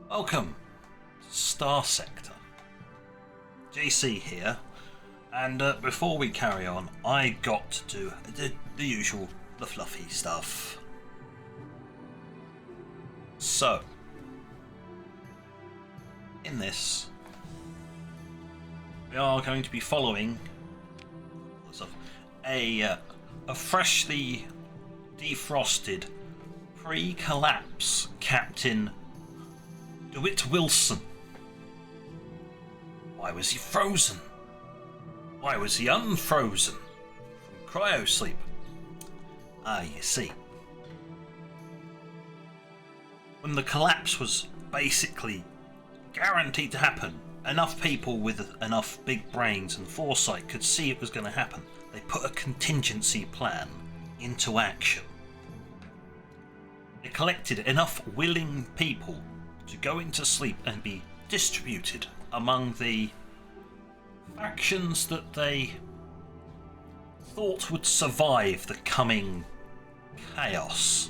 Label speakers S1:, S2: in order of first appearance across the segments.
S1: Welcome to Starsector. JC here, and before we carry on, I got to do the usual, the fluffy stuff. So, in this, we are going to be following a freshly defrosted pre-collapse Captain DeWitt Wilson. Why was he frozen? Why was he unfrozen from cryo-sleep? You see. When the collapse was basically guaranteed to happen, enough people with enough big brains and foresight could see it was going to happen. They put a contingency plan into action. They collected enough willing people to go into sleep and be distributed among the factions that they thought would survive the coming chaos.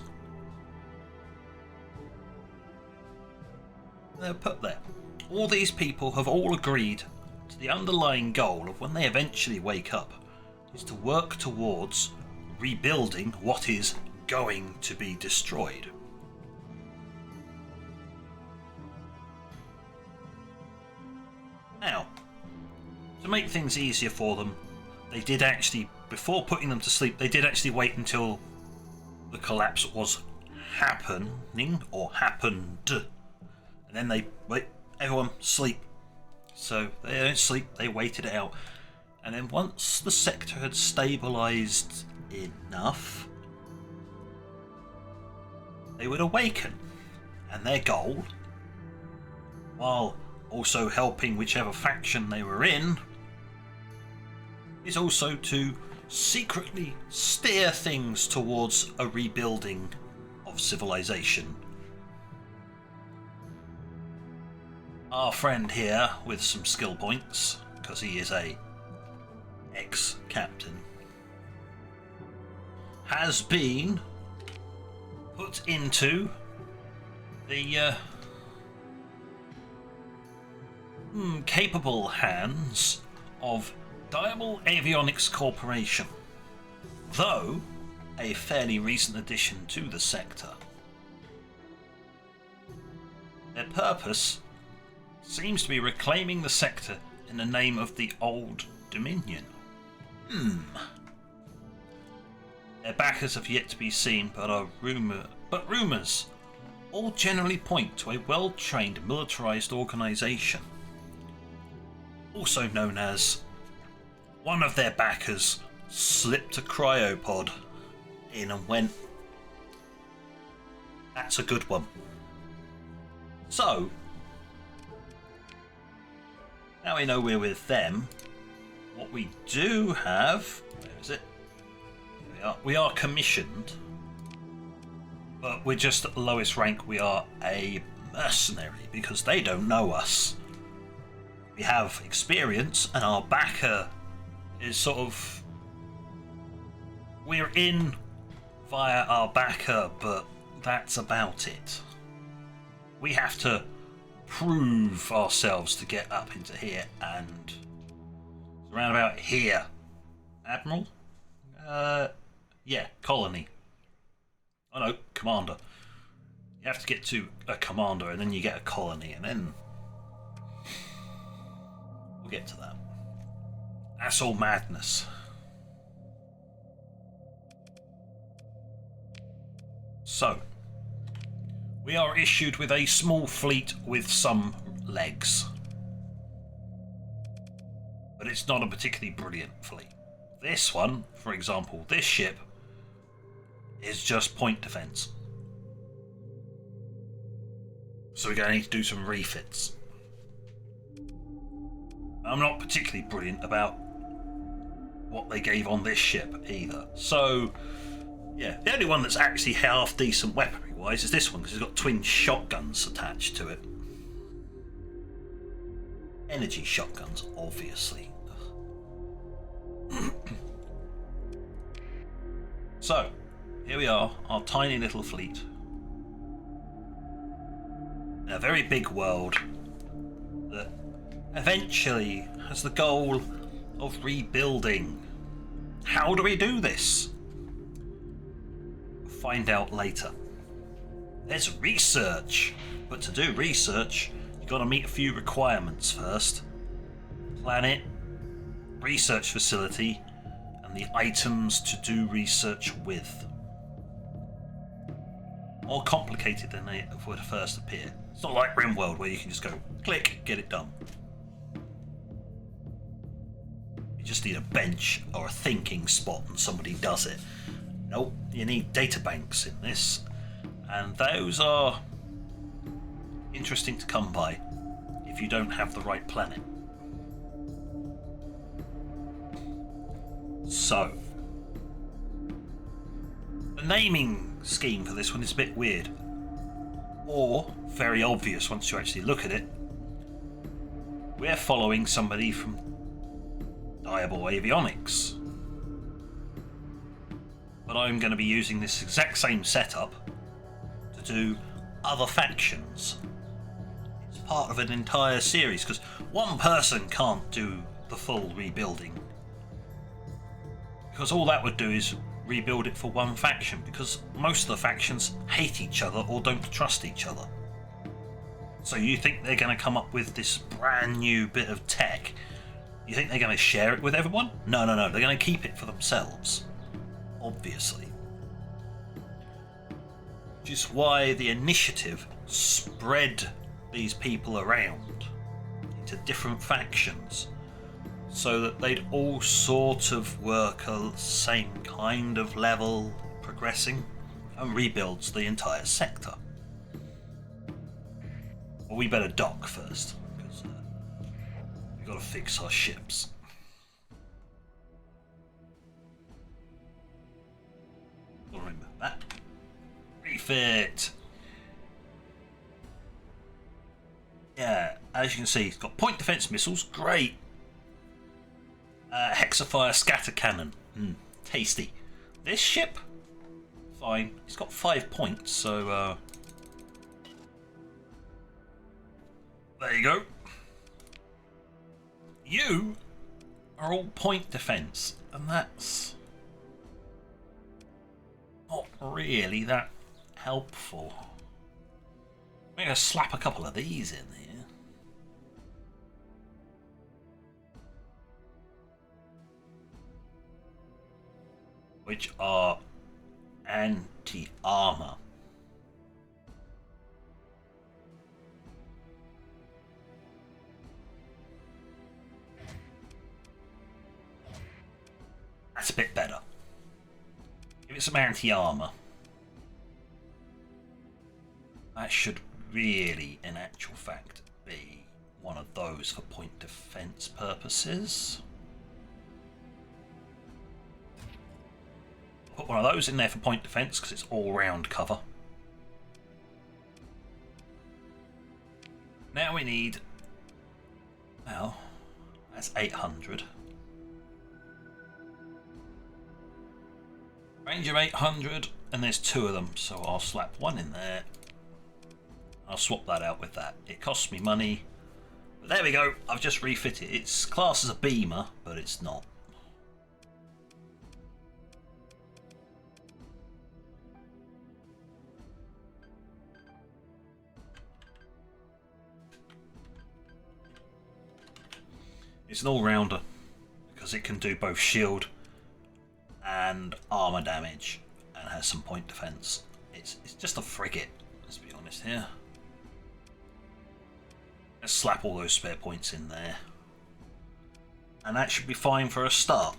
S1: They're put there. All these people have all agreed to the underlying goal of when they eventually wake up is to work towards rebuilding what is going to be destroyed. Now, to make things easier for them, they did actually, before putting them to sleep, they did actually wait until the collapse was happening, or happened, and then they wait, everyone sleep. So they don't sleep, they waited it out. And then once the sector had stabilised enough, they would awaken. And their goal, while also helping whichever faction they were in, is also to secretly steer things towards a rebuilding of civilization. Our friend here with some skill points, because he is a ex-captain, has been put into the capable hands of Diable Avionics Corporation, though a fairly recent addition to the sector. Their purpose seems to be reclaiming the sector in the name of the Old Dominion. Their backers have yet to be seen, but rumours all generally point to a well-trained militarised organisation, also known as one of their backers slipped a cryopod in and went, that's a good one. So, now we know we're with them. What we do have, where is it? Here we are commissioned, but we're just at the lowest rank. We are a mercenary because they don't know us. We have experience, and our backer is sort of, we're in via our backer, but that's about it. We have to prove ourselves to get up into here, and around about here. Admiral? Yeah, colony. Oh no, commander. You have to get to a commander, and then you get a colony, and then we'll get to that. That's all madness. So, we are issued with a small fleet with some legs. But it's not a particularly brilliant fleet. This one, for example, this ship, is just point defense. So we're going to need to do some refits. I'm not particularly brilliant about what they gave on this ship either. So, yeah, the only one that's actually half decent weaponry wise is this one, because it's got twin shotguns attached to it. Energy shotguns, obviously. So, here we are, our tiny little fleet. in a very big world that eventually has the goal of rebuilding. How do we do this? We'll find out later. There's research, but to do research, you've got to meet a few requirements first. Planet, research facility, and the items to do research with. More complicated than they would first appear. It's not like RimWorld where you can just go, click, get it done. You just need a bench or a thinking spot and somebody does it. Nope, you need databanks in this. And those are interesting to come by if you don't have the right planet. So, the naming scheme for this one is a bit weird. Or very obvious once you actually look at it. We're following somebody from Diable avionics. But I'm going to be using this exact same setup to do other factions. It's part of an entire series because one person can't do the full rebuilding. Because all that would do is rebuild it for one faction, because most of the factions hate each other or don't trust each other. So you think they're going to come up with this brand new bit of tech? You think they're going to share it with everyone? No, they're going to keep it for themselves. Obviously. Which is why the initiative spread these people around into different factions, so that they'd all sort of work a same kind of level, progressing, and rebuilds the entire sector. Well, we better dock first, because we've got to fix our ships. Gotta remember that. Refit! Yeah, as you can see, it's got point defense missiles, great! Hexafire scatter cannon. Tasty. This ship? Fine. It's got 5 points, so there you go. You are all point defense, and that's not really that helpful. I'm going to slap a couple of these in here. Which are anti-armor. That's a bit better. Give it some anti-armor. That should really, in actual fact, be one of those for point defense purposes. Put one of those in there for point defense because it's all round cover. Now we need, well, that's 800. Range of 800, and there's 2 of them, so I'll slap one in there. I'll swap that out with that. It costs me money, but there we go. I've just refit it. It's classed as a beamer, but it's not. It's an all-rounder because it can do both shield and armor damage and has some point defense. It's just a frigate, let's be honest here. Let's slap all those spare points in there, and that should be fine for a start.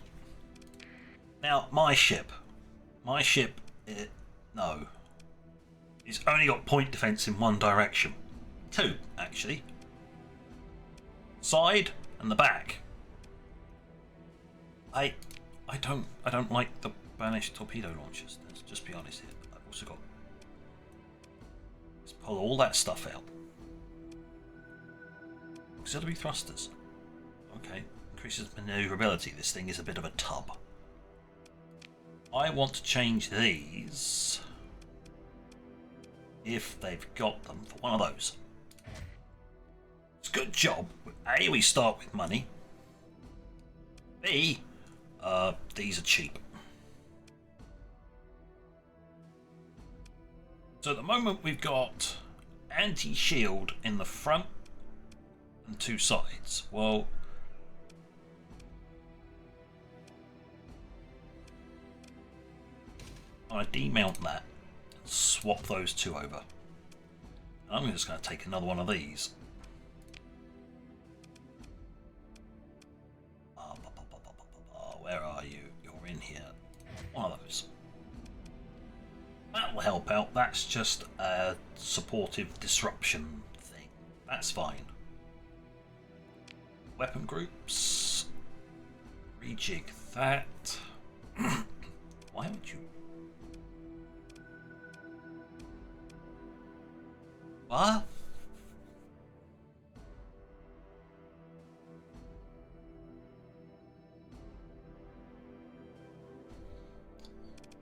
S1: Now my ship, no, it's only got point defense in one direction. 2 actually. Side and the back. I don't like the banished torpedo launchers. Let's just be honest here. I've also got, let's pull all that stuff out. Auxiliary thrusters. Okay, increases maneuverability. This thing is a bit of a tub. I want to change these, if they've got them, for one of those. good job. A, we start with money. B, these are cheap. So at the moment we've got anti-shield in the front and two sides. Well, I demount that and swap those two over. I'm just going to take another one of these. Where are you? You're in here. One of those. That will help out. That's just a supportive disruption thing. That's fine. Weapon groups. Rejig that. Why would you? What?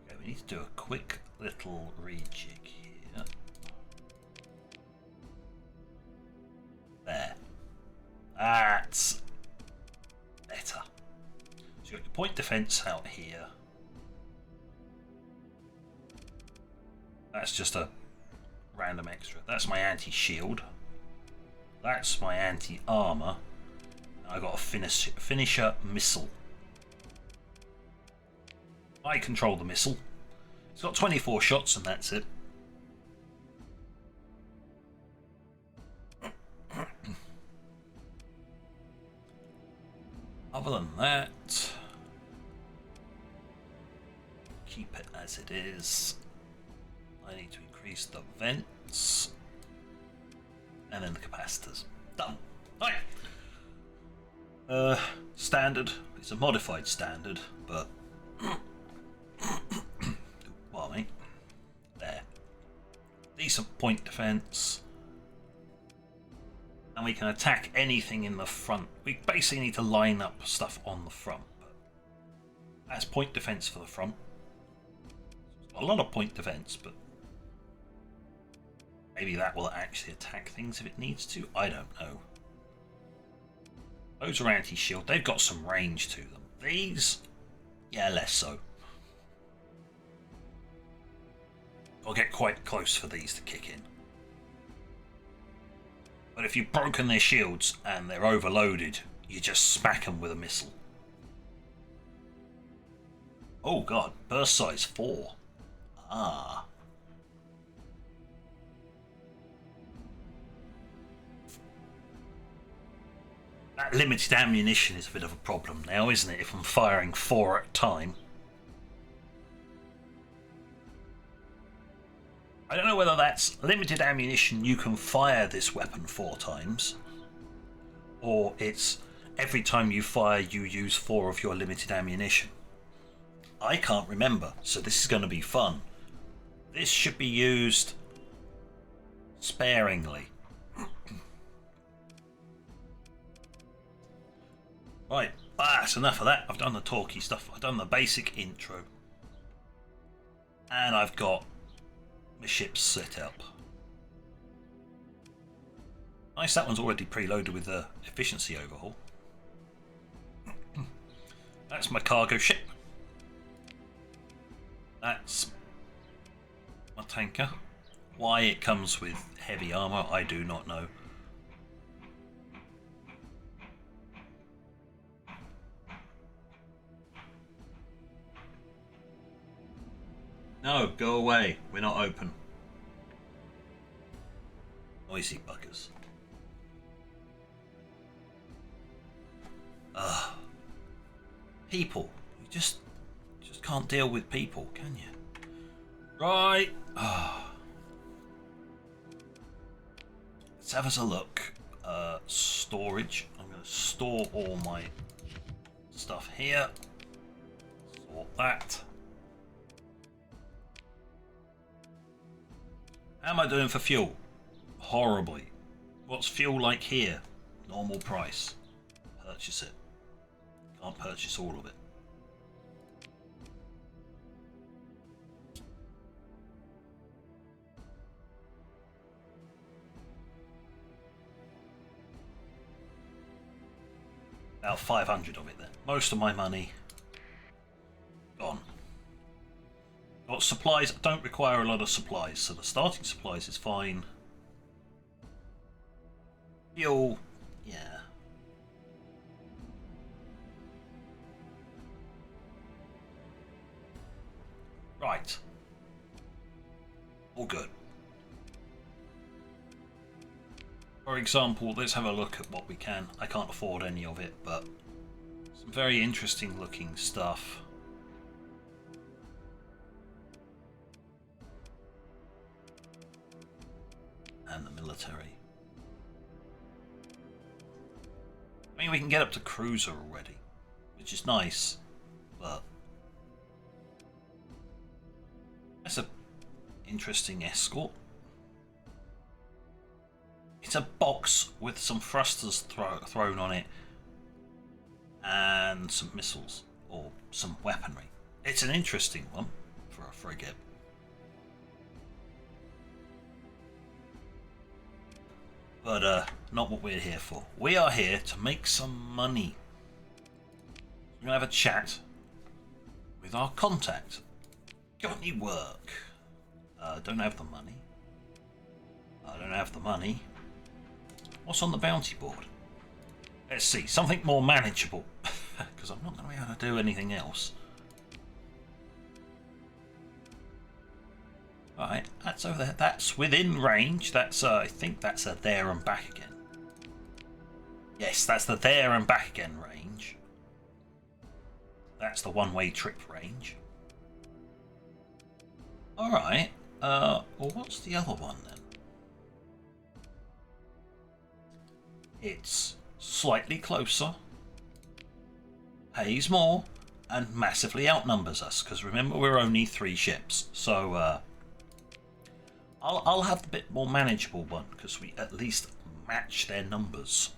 S1: Okay, we need to do a quick little rejig here. There. That's better. So you've got your point defense out here. That's just a random extra. That's my anti-shield. That's my anti-armor. I got a finisher missile. I control the missile. It's got 24 shots and that's it. Other than that, keep it as it is. I need to increase the vents and then the capacitors. Done. Right. Standard. It's a modified standard, but well, mate. There. Decent point defense. And we can attack anything in the front. We basically need to line up stuff on the front. But that's point defense for the front. A lot of point defense, but maybe that will actually attack things if it needs to. I don't know. Those are anti-shield. They've got some range to them. These, yeah, less so. I'll get quite close for these to kick in. But if you've broken their shields and they're overloaded, you just smack them with a missile. Oh god, burst size 4. Ah. That limited ammunition is a bit of a problem now, isn't it? If I'm firing 4 at a time. I don't know whether that's limited ammunition, you can fire this weapon 4 times, or it's every time you fire you use 4 of your limited ammunition. I can't remember, so this is going to be fun. This should be used sparingly. Right, that's enough of that. I've done the talky stuff. I've done the basic intro. And I've got my ship set up. Nice, that one's already preloaded with the efficiency overhaul. That's my cargo ship. That's my tanker. Why it comes with heavy armor, I do not know. No, go away. We're not open. Noisy buggers. People. You just can't deal with people, can you? Right. Let's have us a look. Storage. I'm going to store all my stuff here. Sort that. How am I doing for fuel? Horribly. What's fuel like here? Normal price. Purchase it. Can't purchase all of it. About 500 of it there. Most of my money gone. Got supplies. Don't require a lot of supplies, so the starting supplies is fine. Fuel, yeah. Right. All good. For example, let's have a look at what we can. I can't afford any of it, but some very interesting looking stuff. And the military. I mean, we can get up to cruiser already, which is nice, but that's a interesting escort. It's a box with some thrusters thrown on it and some missiles or some weaponry. It's an interesting one for a frigate. But not what we're here for. We are here to make some money. We're going to have a chat with our contact. Got any work? Don't have the money. I don't have the money. What's on the bounty board? Let's see, something more manageable. Because I'm not going to be able to do anything else. Right, that's over there. That's within range. That's, I think that's a there and back again. Yes, that's the there and back again range. That's the one-way trip range. Alright, well, what's the other one then? It's slightly closer, pays more, and massively outnumbers us. Because remember, we're only 3 ships. So, I'll have the bit more manageable one, because we at least match their numbers.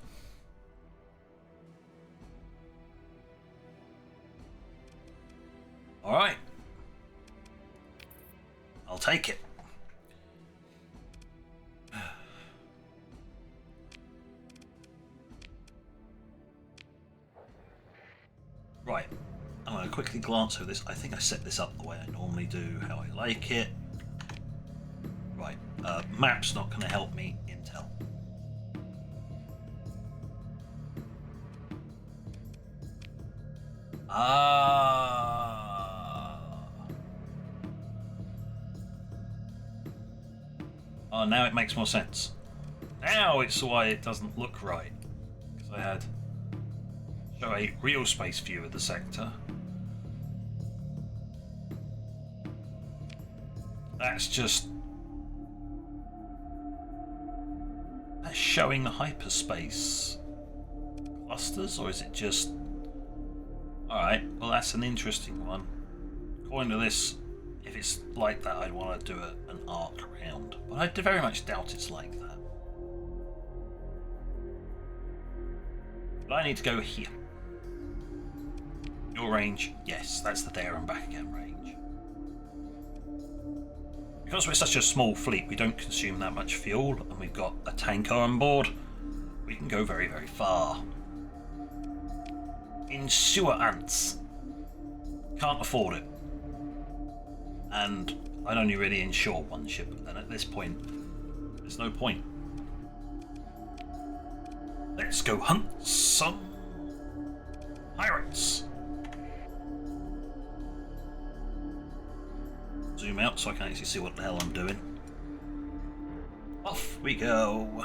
S1: Alright. I'll take it. Right. I'm going to quickly glance over this. I think I set this up the way I normally do, how I like it. Right, map's not going to help me. Intel. Oh, now it makes more sense. Now it's why it doesn't look right. Because I had show a real space view of the sector. That's just showing the hyperspace clusters, or is it just... Alright, well that's an interesting one. According to this, if it's like that, I'd want to do an arc around, but I very much doubt it's like that. But I need to go here. Your range, yes, that's the there and back again range. Because we're such a small fleet, we don't consume that much fuel, and we've got a tanker on board, we can go very, very far. Insurance. Can't afford it. And I'd only really insure one ship, and at this point, there's no point. Let's go hunt some pirates. Zoom out so I can actually see what the hell I'm doing. Off we go.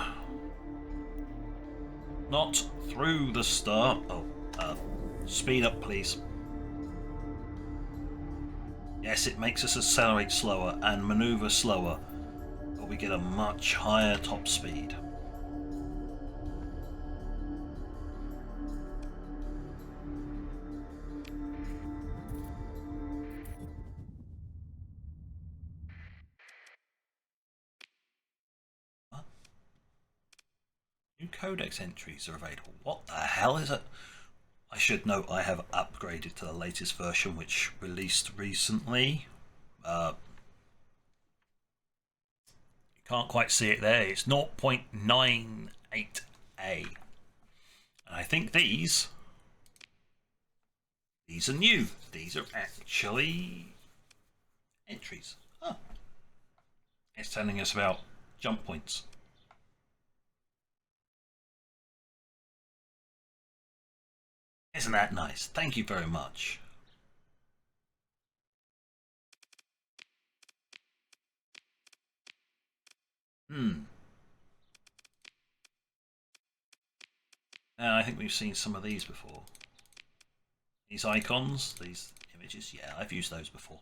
S1: Not through the star. Oh, speed up, please. Yes, it makes us accelerate slower and maneuver slower, but we get a much higher top speed. New codex entries are available. What the hell is it? I should note I have upgraded to the latest version, which released recently. You can't quite see it there. It's 0.98a. And I think these These are new. These are actually entries. Oh. It's telling us about jump points. Isn't that nice? Thank you very much. I think we've seen some of these before. These icons, these images, yeah, I've used those before.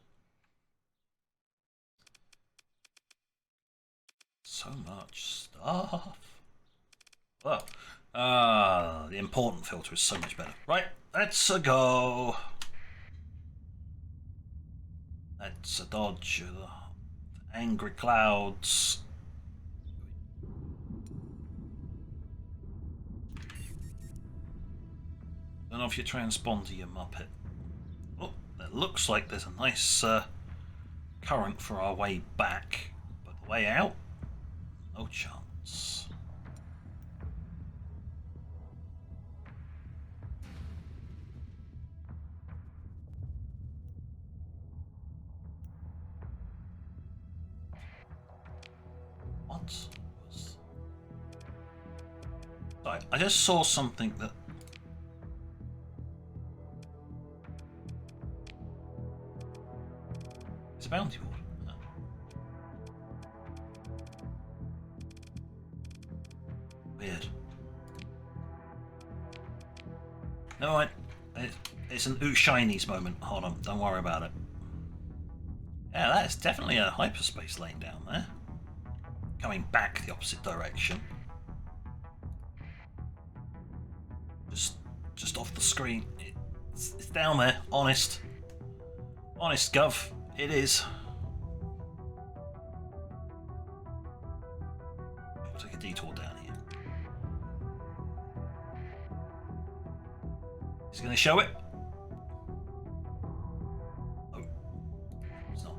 S1: So much stuff. Oh, the important filter is so much better. Right, let's go. Let's dodge the angry clouds. Turn off your transponder, you muppet. Oh, it looks like there's a nice current for our way back, but the way out, no chance. What was... Sorry, I just saw something that... It's a bounty board. Oh. Weird. No, it's an ooh shinies moment. Hold on, don't worry about it. Yeah, that's definitely a hyperspace lane down there. Coming back the opposite direction. Just off the screen. It's down there, honest. Honest, Gov. It is. We'll take a detour down here. Is it going to show it? Oh, it's not.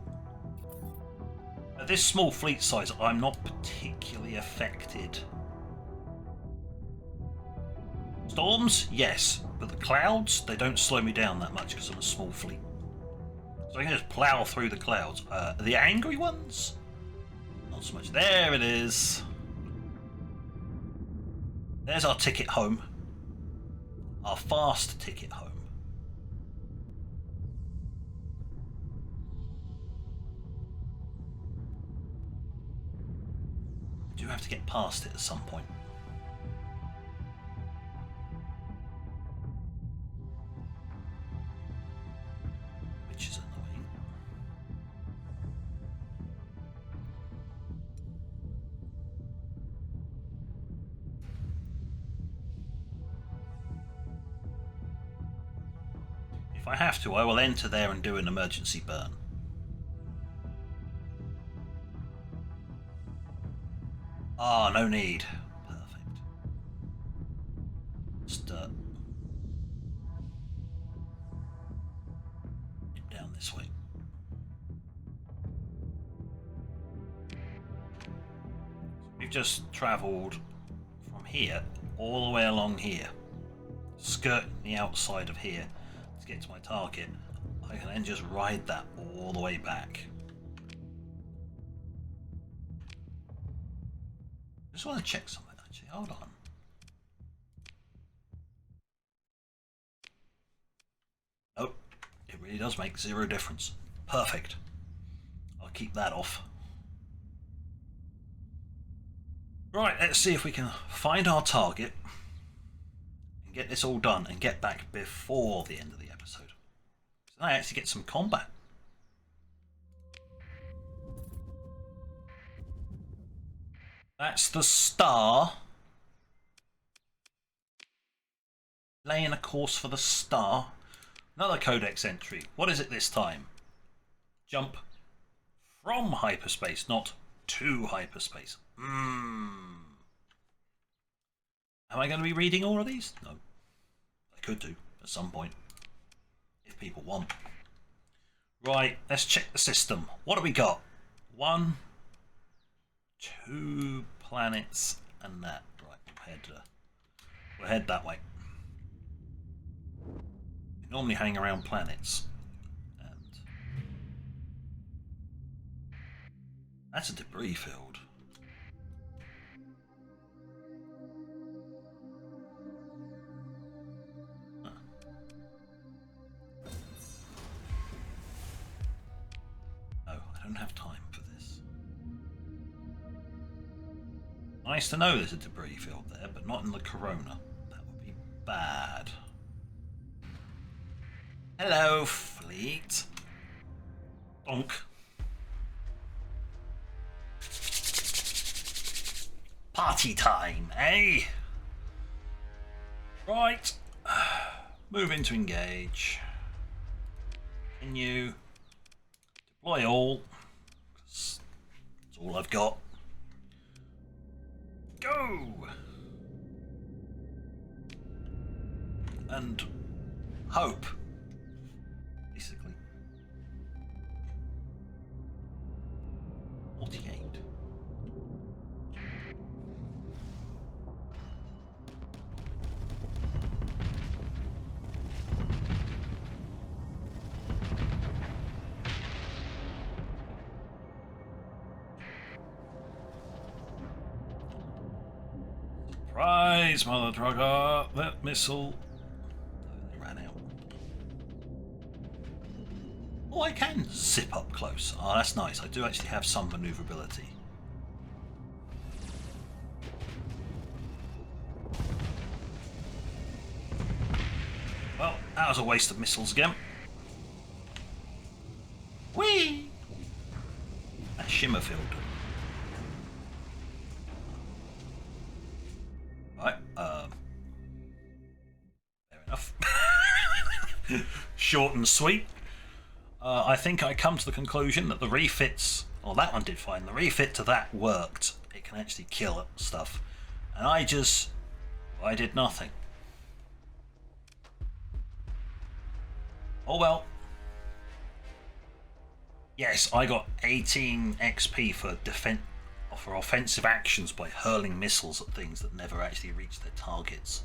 S1: At this small fleet size, I'm not particularly affected. Storms, yes, but the clouds, they don't slow me down that much because I'm a small fleet. So I can just plow through the clouds. The angry ones? Not so much. There it is. There's our ticket home. Our fast ticket home. I do have to get past it at some point. Which is annoying. If I have to, I will enter there and do an emergency burn. Ah, no need. Perfect. Just down this way. We've just travelled from here all the way along here, skirting the outside of here to get to my target. I can then just ride that all the way back. I just want to check something actually. Hold on. Oh, it really does make zero difference. Perfect. I'll keep that off. Right, let's see if we can find our target and get this all done and get back before the end of the episode. So I actually get some combat. That's the star. Laying a course for the star. Another codex entry. What is it this time? Jump from hyperspace, not to hyperspace. Am I going to be reading all of these? No. I could do at some point. If people want. Right, let's check the system. What do we got? 1, 2 planets and that. Right, we'll head that way. normally hang around planets. And that's a debris field. Huh. No, I don't have time for this. Nice to know there's a debris field there, but not in the corona. That would be bad. Hello, fleet. Donk. Party time, eh? Right. Move into engage. Continue. Deploy all. 'Cause that's all I've got. Go! And hope. Basically. 48. Surprise, Mother Drugger! That missile. They ran out. Oh, I can zip up close. Oh, that's nice. I do actually have some maneuverability. Well, that was a waste of missiles again. Whee! That shimmer field. Right, fair enough. Short and sweet. I think I come to the conclusion that the refits, well, that one did fine. The refit to that worked. It can actually kill stuff. And I did nothing. Oh well. Yes, I got 18 XP for offensive actions by hurling missiles at things that never actually reached their targets.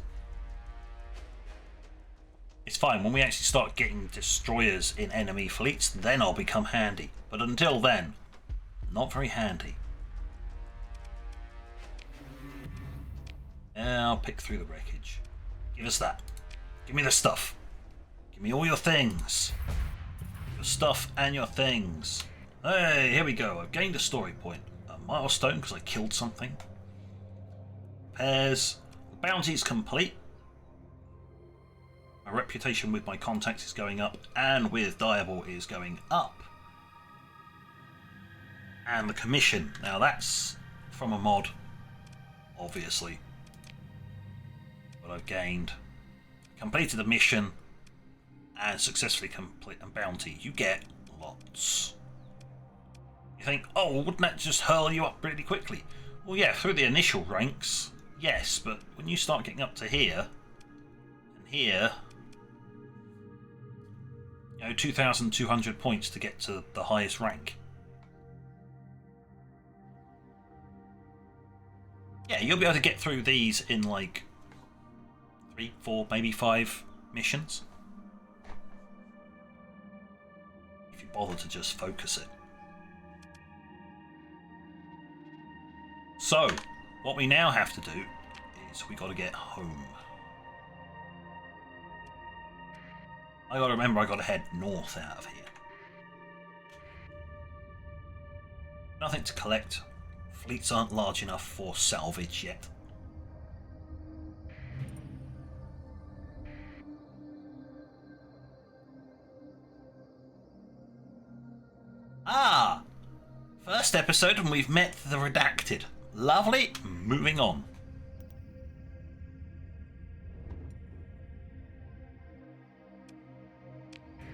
S1: It's fine, when we actually start getting destroyers in enemy fleets, then I'll become handy. But until then, not very handy. Yeah, I'll pick through the wreckage. Give us that. Give me the stuff. Give me all your things. Your stuff and your things. Hey, here we go. I've gained a story point. A milestone because I killed something. Repairs. The bounty's complete. My reputation with my contacts is going up, and with Diable is going up. And the commission. Now that's from a mod, obviously. But I've gained. Completed a mission and successfully complete a bounty. You get lots. You think, oh, wouldn't that just hurl you up really quickly? Well, yeah, through the initial ranks, yes, but when you start getting up to here and here, you know, 2,200 points to get to the highest rank. Yeah, you'll be able to get through these in like 3, 4, maybe 5 missions. If you bother to just focus it. So, what we now have to do is we got to get home. I got to remember I got to head north out of here. Nothing to collect. Fleets aren't large enough for salvage yet. Ah! First episode and we've met the Redacted. Lovely. Moving on.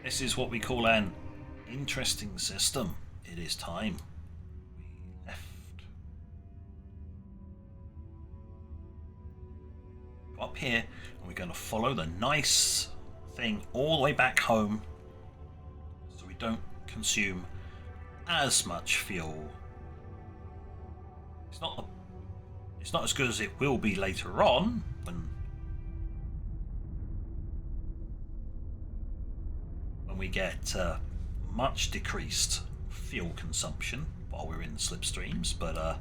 S1: This is what we call an interesting system. It is time. We left. Go up here and we're going to follow the nice thing all the way back home so we don't consume as much fuel. It's not as good as it will be later on when we get much decreased fuel consumption while we're in slipstreams, but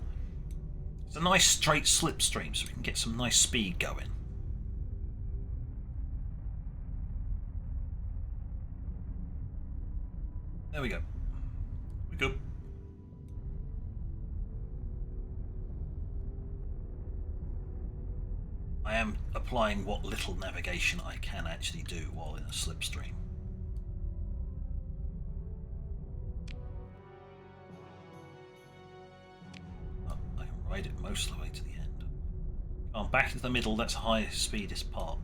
S1: it's a nice straight slipstream, so we can get some nice speed going. There we go. We're good. I am applying what little navigation I can actually do while in a slipstream. Oh, I can ride it most of the way to the end. Oh, back into the middle, that's the highest speedest part.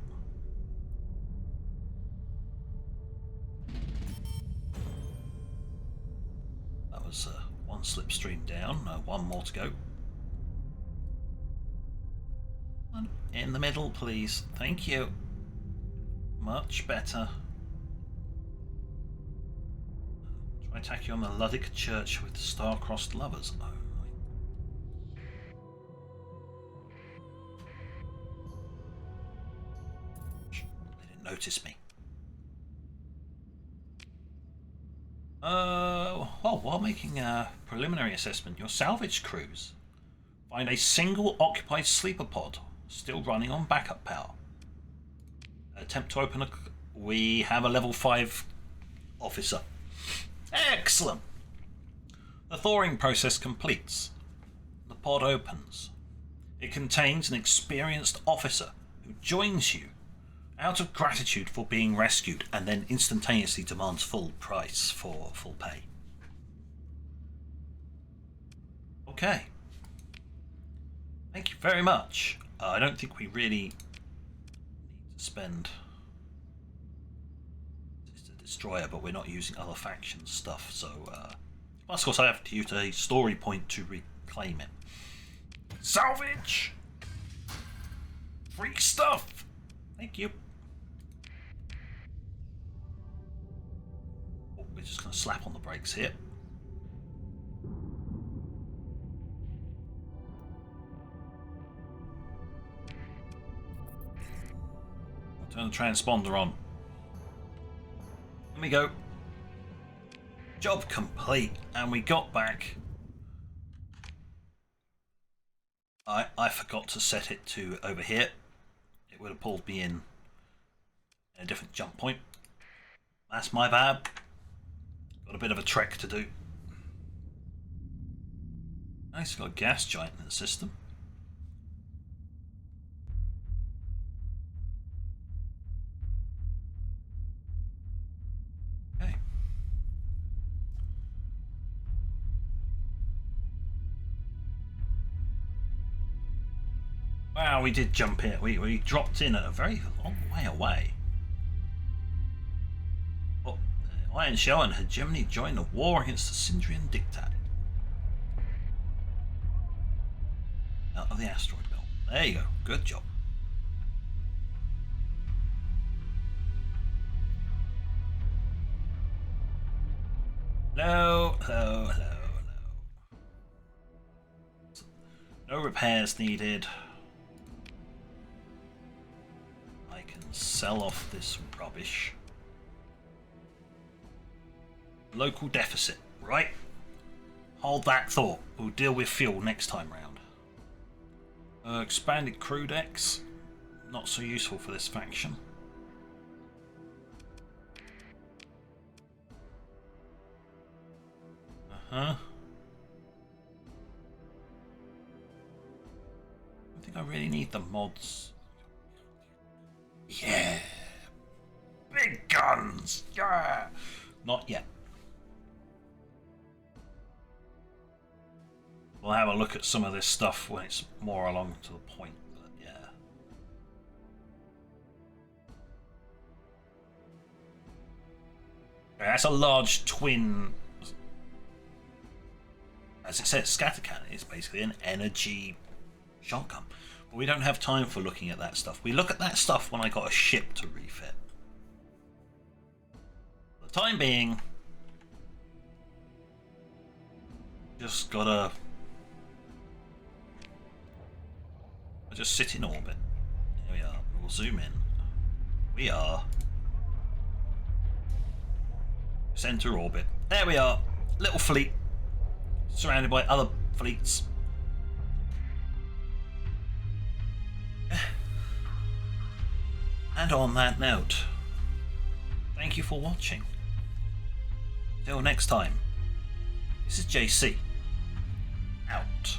S1: That was one slipstream down, one more to go. In the middle, please. Thank you. Much better. Try attack you on the Luddic Church with star-crossed lovers. Oh, right. They didn't notice me. While making a preliminary assessment, your salvage crews find a single occupied sleeper pod still running on backup power. Attempt to open a... We have a level 5 officer. Excellent! The thawing process completes. The pod opens. It contains an experienced officer who joins you out of gratitude for being rescued and then instantaneously demands full price for full pay. Okay. Thank you very much. I don't think we really need to spend... It's a destroyer, but we're not using other faction stuff, so... Of course, I have to use a story point to reclaim it. Salvage! Free stuff! Thank you. Oh, we're just going to slap on the brakes here. Turn the transponder on. Here we go. Job complete, and we got back. I forgot to set it to over here. It would have pulled me in a different jump point. That's my bad. Got a bit of a trek to do. Nice, got a gas giant in the system. Wow, we did jump in. We dropped in at a very long way away. Oh, Iron Shell and Hegemony joined the war against the Syndrian dictat. Out of the asteroid belt. There you go. Good job. Hello, hello, hello, hello. No repairs needed. Sell off this rubbish. Local deficit, right? Hold that thought. We'll deal with fuel next time round. Expanded crew decks. Not so useful for this faction. I don't think I really need the mods. Yeah! Big guns! Yeah! Not yet. We'll have a look at some of this stuff when it's more along to the point, but yeah. Okay, that's a large twin... As it says, scatter cannon is basically an energy shotgun. But we don't have time for looking at that stuff. We look at that stuff when I got a ship to refit. For the time being, just gotta... I just sit in orbit. Here we are. We'll zoom in. We are Center orbit. There we are. Little fleet. Surrounded by other fleets. And on that note, thank you for watching. Till next time, this is JC. Out.